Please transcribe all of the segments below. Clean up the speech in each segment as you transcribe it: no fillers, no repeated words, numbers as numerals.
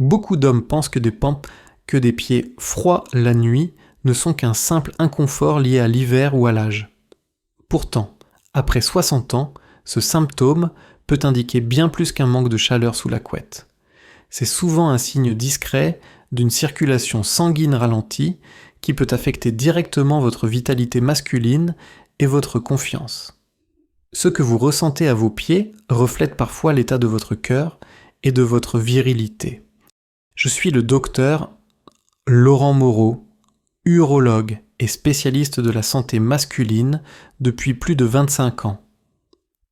Beaucoup d'hommes pensent que des pieds froids la nuit ne sont qu'un simple inconfort lié à l'hiver ou à l'âge. Pourtant, après 60 ans, ce symptôme peut indiquer bien plus qu'un manque de chaleur sous la couette. C'est souvent un signe discret d'une circulation sanguine ralentie qui peut affecter directement votre vitalité masculine et votre confiance. Ce que vous ressentez à vos pieds reflète parfois l'état de votre cœur et de votre virilité. Je suis le docteur Laurent Moreau, urologue et spécialiste de la santé masculine depuis plus de 25 ans.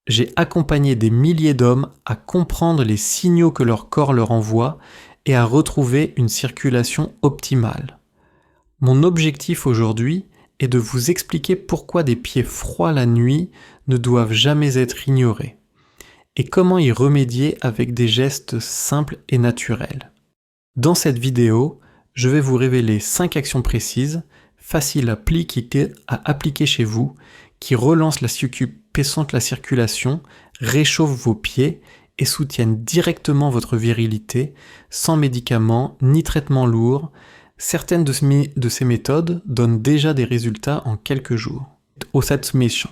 J'ai accompagné des milliers d'hommes à comprendre les signaux que leur corps leur envoie et à retrouver une circulation optimale. Mon objectif aujourd'hui est de vous expliquer pourquoi des pieds froids la nuit ne doivent jamais être ignorés et comment y remédier avec des gestes simples et naturels. Dans cette vidéo, je vais vous révéler 5 actions précises, faciles à appliquer chez vous, qui relancent la circulation, réchauffent vos pieds et soutiennent directement votre virilité, sans médicaments ni traitements lourds. Certaines de ces méthodes donnent déjà des résultats en quelques jours. Automation.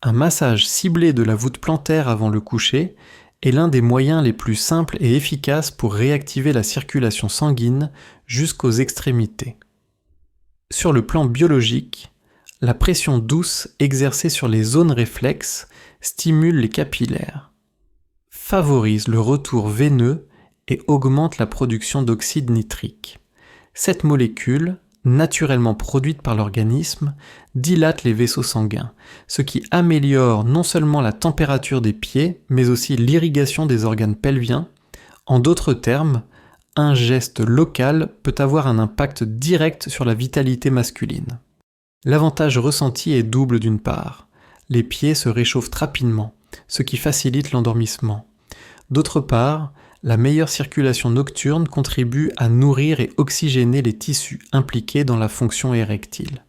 Un massage ciblé de la voûte plantaire avant le coucher est l'un des moyens les plus simples et efficaces pour réactiver la circulation sanguine jusqu'aux extrémités. Sur le plan biologique, la pression douce exercée sur les zones réflexes stimule les capillaires, favorise le retour veineux et augmente la production d'oxyde nitrique. Cette molécule, naturellement produite par l'organisme, dilate les vaisseaux sanguins, ce qui améliore non seulement la température des pieds, mais aussi l'irrigation des organes pelviens. En d'autres termes, un geste local peut avoir un impact direct sur la vitalité masculine. L'avantage ressenti est double d'une part. Les pieds se réchauffent rapidement, ce qui facilite l'endormissement. D'autre part, la meilleure circulation nocturne contribue à nourrir et oxygéner les tissus impliqués dans la fonction érectile.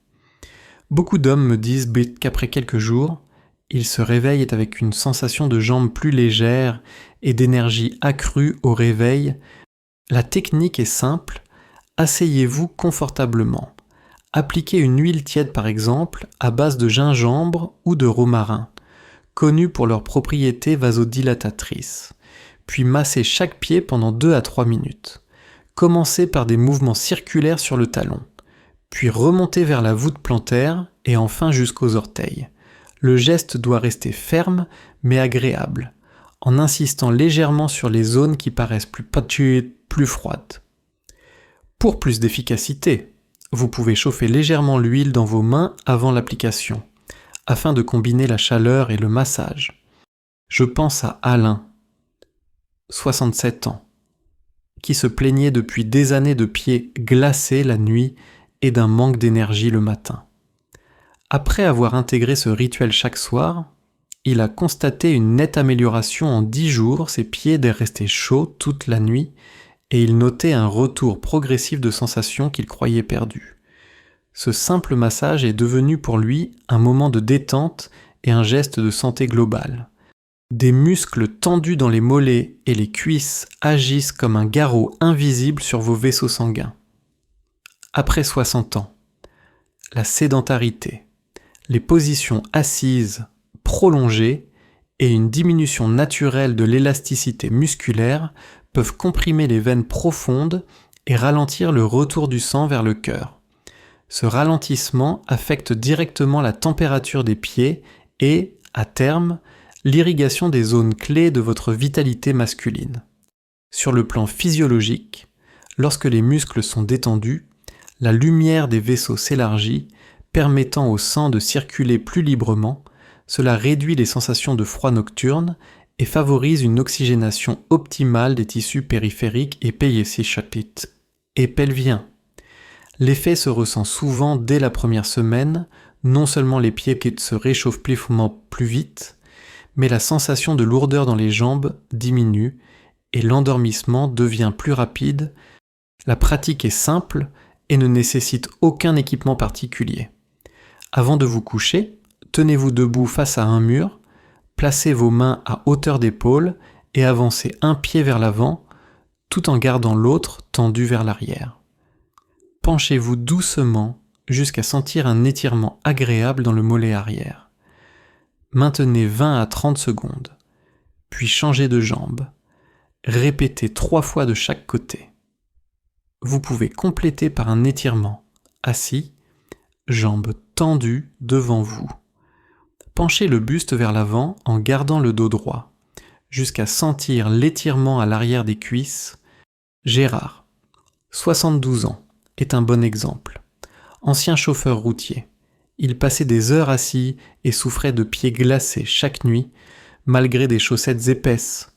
Beaucoup d'hommes me disent qu'après quelques jours, ils se réveillent avec une sensation de jambes plus légères et d'énergie accrue au réveil. La technique est simple, asseyez-vous confortablement. Appliquez une huile tiède par exemple à base de gingembre ou de romarin, connus pour leurs propriétés vasodilatatrices. Puis massez chaque pied pendant 2 à 3 minutes. Commencez par des mouvements circulaires sur le talon, puis remontez vers la voûte plantaire et enfin jusqu'aux orteils. Le geste doit rester ferme mais agréable, en insistant légèrement sur les zones qui paraissent plus froides. Pour plus d'efficacité, vous pouvez chauffer légèrement l'huile dans vos mains avant l'application, afin de combiner la chaleur et le massage. Je pense à Alain, 67 ans, qui se plaignait depuis des années de pieds glacés la nuit et d'un manque d'énergie le matin. Après avoir intégré ce rituel chaque soir, il a constaté une nette amélioration en 10 jours, ses pieds étaient restés chauds toute la nuit et il notait un retour progressif de sensations qu'il croyait perdues. Ce simple massage est devenu pour lui un moment de détente et un geste de santé globale. Des muscles tendus dans les mollets et les cuisses agissent comme un garrot invisible sur vos vaisseaux sanguins. Après 60 ans, la sédentarité, les positions assises prolongées et une diminution naturelle de l'élasticité musculaire peuvent comprimer les veines profondes et ralentir le retour du sang vers le cœur. Ce ralentissement affecte directement la température des pieds et, à terme, l'irrigation des zones clés de votre vitalité masculine. Sur le plan physiologique, lorsque les muscles sont détendus, la lumière des vaisseaux s'élargit, permettant au sang de circuler plus librement. Cela réduit les sensations de froid nocturne et favorise une oxygénation optimale des tissus périphériques et pelviens. L'effet se ressent souvent dès la première semaine, non seulement les pieds qui se réchauffent plus vite, mais la sensation de lourdeur dans les jambes diminue et l'endormissement devient plus rapide. La pratique est simple et ne nécessite aucun équipement particulier. Avant de vous coucher, tenez-vous debout face à un mur, placez vos mains à hauteur d'épaule et avancez un pied vers l'avant, tout en gardant l'autre tendu vers l'arrière. Penchez-vous doucement jusqu'à sentir un étirement agréable dans le mollet arrière. Maintenez 20 à 30 secondes, puis changez de jambe. Répétez 3 fois de chaque côté. Vous pouvez compléter par un étirement, assis, jambes tendues devant vous. Penchez le buste vers l'avant en gardant le dos droit, jusqu'à sentir l'étirement à l'arrière des cuisses. Gérard, 72 ans, est un bon exemple. Ancien chauffeur routier, il passait des heures assis et souffrait de pieds glacés chaque nuit, malgré des chaussettes épaisses.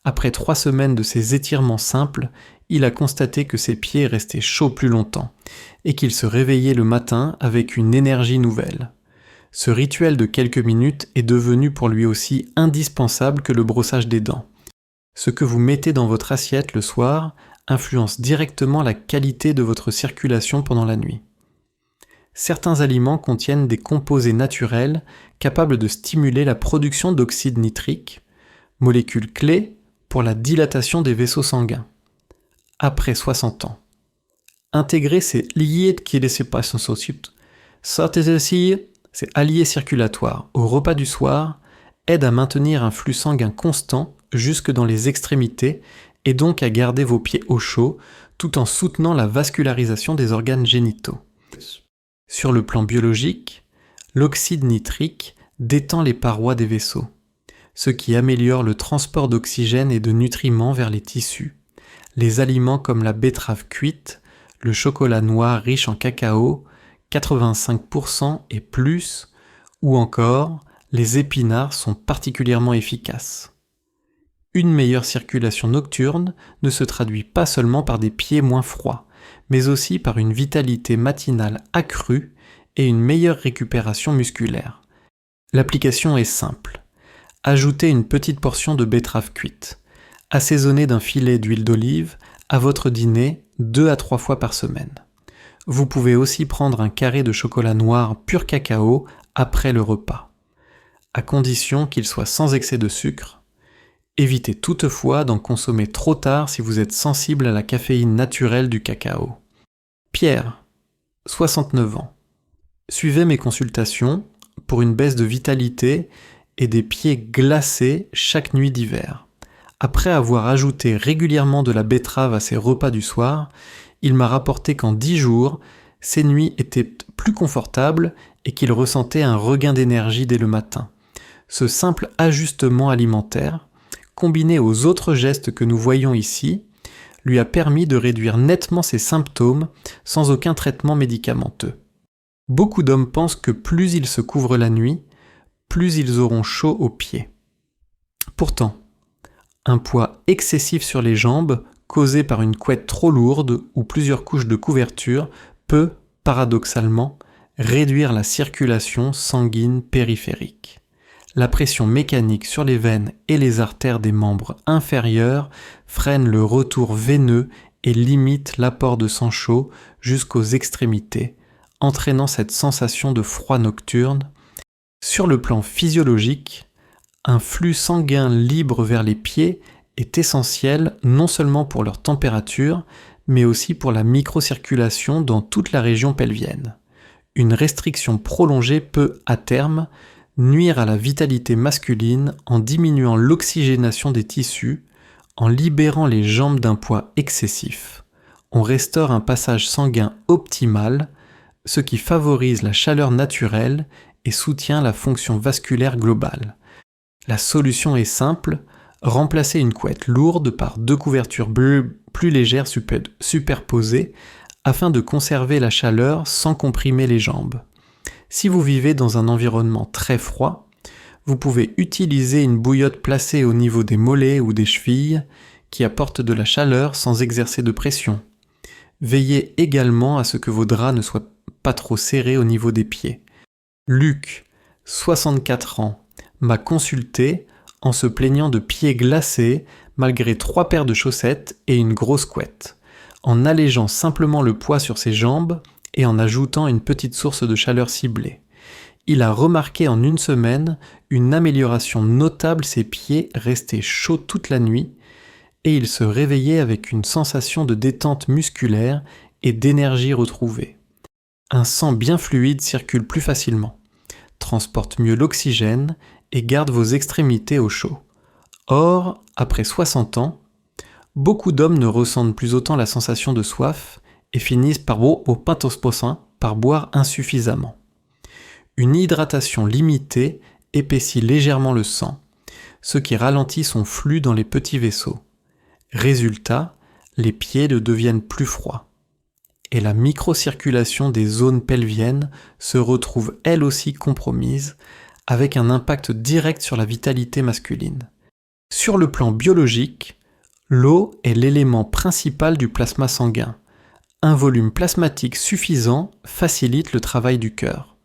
Après 3 semaines de ces étirements simples, il a constaté que ses pieds restaient chauds plus longtemps et qu'il se réveillait le matin avec une énergie nouvelle. Ce rituel de quelques minutes est devenu pour lui aussi indispensable que le brossage des dents. Ce que vous mettez dans votre assiette le soir influence directement la qualité de votre circulation pendant la nuit. Certains aliments contiennent des composés naturels capables de stimuler la production d'oxyde nitrique, molécule clé pour la dilatation des vaisseaux sanguins. Après 60 ans. Intégrer ces liés qui laissaient pas son société, ces alliés circulatoires au repas du soir aident à maintenir un flux sanguin constant jusque dans les extrémités et donc à garder vos pieds au chaud tout en soutenant la vascularisation des organes génitaux. Sur le plan biologique, l'oxyde nitrique détend les parois des vaisseaux, ce qui améliore le transport d'oxygène et de nutriments vers les tissus. Les aliments comme la betterave cuite, le chocolat noir riche en cacao, 85% et plus, ou encore les épinards sont particulièrement efficaces. Une meilleure circulation nocturne ne se traduit pas seulement par des pieds moins froids, mais aussi par une vitalité matinale accrue et une meilleure récupération musculaire. L'application est simple. Ajoutez une petite portion de betterave cuite. Assaisonnez d'un filet d'huile d'olive à votre dîner 2 à 3 fois par semaine. Vous pouvez aussi prendre un carré de chocolat noir pur cacao après le repas, à condition qu'il soit sans excès de sucre. Évitez toutefois d'en consommer trop tard si vous êtes sensible à la caféine naturelle du cacao. Pierre, 69 ans. Suivez mes consultations pour une baisse de vitalité et des pieds glacés chaque nuit d'hiver. Après avoir ajouté régulièrement de la betterave à ses repas du soir, il m'a rapporté qu'en 10 jours, ses nuits étaient plus confortables et qu'il ressentait un regain d'énergie dès le matin. Ce simple ajustement alimentaire, combiné aux autres gestes que nous voyons ici, lui a permis de réduire nettement ses symptômes sans aucun traitement médicamenteux. Beaucoup d'hommes pensent que plus ils se couvrent la nuit, plus ils auront chaud aux pieds. Pourtant, un poids excessif sur les jambes, causé par une couette trop lourde ou plusieurs couches de couverture, peut, paradoxalement, réduire la circulation sanguine périphérique. La pression mécanique sur les veines et les artères des membres inférieurs freine le retour veineux et limite l'apport de sang chaud jusqu'aux extrémités, entraînant cette sensation de froid nocturne. Sur le plan physiologique, un flux sanguin libre vers les pieds est essentiel non seulement pour leur température, mais aussi pour la microcirculation dans toute la région pelvienne. Une restriction prolongée peut, à terme, nuire à la vitalité masculine en diminuant l'oxygénation des tissus, en libérant les jambes d'un poids excessif. On restaure un passage sanguin optimal, ce qui favorise la chaleur naturelle et soutient la fonction vasculaire globale. La solution est simple, remplacez une couette lourde par 2 couvertures plus légères superposées afin de conserver la chaleur sans comprimer les jambes. Si vous vivez dans un environnement très froid, vous pouvez utiliser une bouillotte placée au niveau des mollets ou des chevilles qui apporte de la chaleur sans exercer de pression. Veillez également à ce que vos draps ne soient pas trop serrés au niveau des pieds. Luc, 64 ans, m'a consulté en se plaignant de pieds glacés malgré 3 paires de chaussettes et une grosse couette. En allégeant simplement le poids sur ses jambes et en ajoutant une petite source de chaleur ciblée. Il a remarqué en 1 semaine une amélioration notable, ses pieds restés chauds toute la nuit et ils se réveillaient avec une sensation de détente musculaire et d'énergie retrouvée. Un sang bien fluide circule plus facilement, transporte mieux l'oxygène et garde vos extrémités au chaud. Or, après 60 ans, beaucoup d'hommes ne ressentent plus autant la sensation de soif et finissent par boire insuffisamment. Une hydratation limitée épaissit légèrement le sang, ce qui ralentit son flux dans les petits vaisseaux. Résultat, les pieds deviennent plus froids. Et la microcirculation des zones pelviennes se retrouve elle aussi compromise, avec un impact direct sur la vitalité masculine. Sur le plan biologique, l'eau est l'élément principal du plasma sanguin. Un volume plasmatique suffisant facilite le travail du cœur,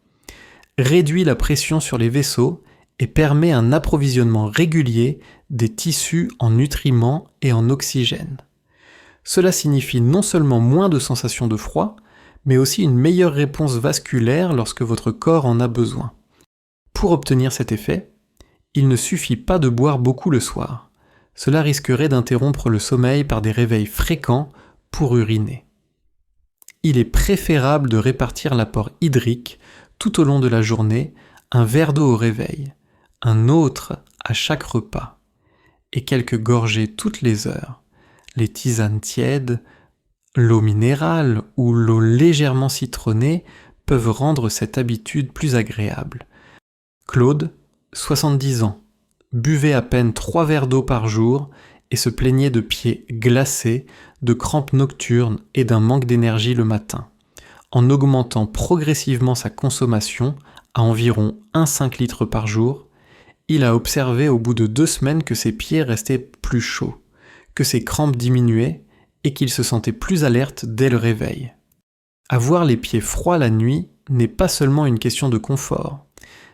réduit la pression sur les vaisseaux et permet un approvisionnement régulier des tissus en nutriments et en oxygène. Cela signifie non seulement moins de sensations de froid, mais aussi une meilleure réponse vasculaire lorsque votre corps en a besoin. Pour obtenir cet effet, il ne suffit pas de boire beaucoup le soir. Cela risquerait d'interrompre le sommeil par des réveils fréquents pour uriner. Il est préférable de répartir l'apport hydrique tout au long de la journée, un verre d'eau au réveil, un autre à chaque repas, et quelques gorgées toutes les heures. Les tisanes tièdes, l'eau minérale ou l'eau légèrement citronnée peuvent rendre cette habitude plus agréable. Claude, 70 ans, buvait à peine 3 verres d'eau par jour et se plaignait de pieds glacés, de crampes nocturnes et d'un manque d'énergie le matin. En augmentant progressivement sa consommation à environ 1,5 litre par jour, il a observé au bout de 2 semaines que ses pieds restaient plus chauds, que ses crampes diminuaient et qu'il se sentait plus alerte dès le réveil. Avoir les pieds froids la nuit n'est pas seulement une question de confort,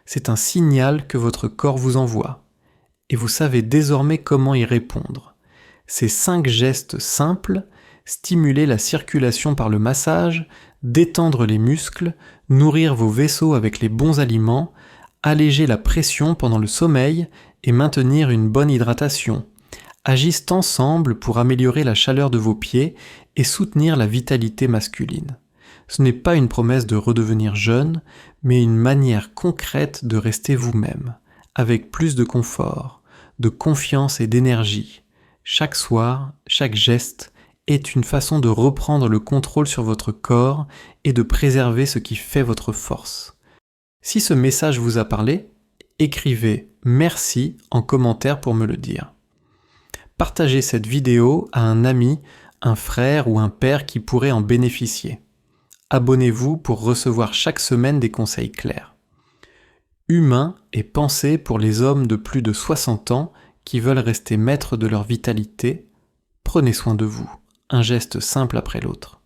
c'est un signal que votre corps vous envoie, et vous savez désormais comment y répondre. Ces 5 gestes simples, stimuler la circulation par le massage, détendre les muscles, nourrir vos vaisseaux avec les bons aliments, alléger la pression pendant le sommeil et maintenir une bonne hydratation, agissent ensemble pour améliorer la chaleur de vos pieds et soutenir la vitalité masculine. Ce n'est pas une promesse de redevenir jeune, mais une manière concrète de rester vous-même, avec plus de confort, de confiance et d'énergie. Chaque soir, chaque geste est une façon de reprendre le contrôle sur votre corps et de préserver ce qui fait votre force. Si ce message vous a parlé, écrivez « Merci » en commentaire pour me le dire. Partagez cette vidéo à un ami, un frère ou un père qui pourrait en bénéficier. Abonnez-vous pour recevoir chaque semaine des conseils clairs. Humain et pensée pour les hommes de plus de 60 ans qui veulent rester maîtres de leur vitalité, prenez soin de vous, un geste simple après l'autre.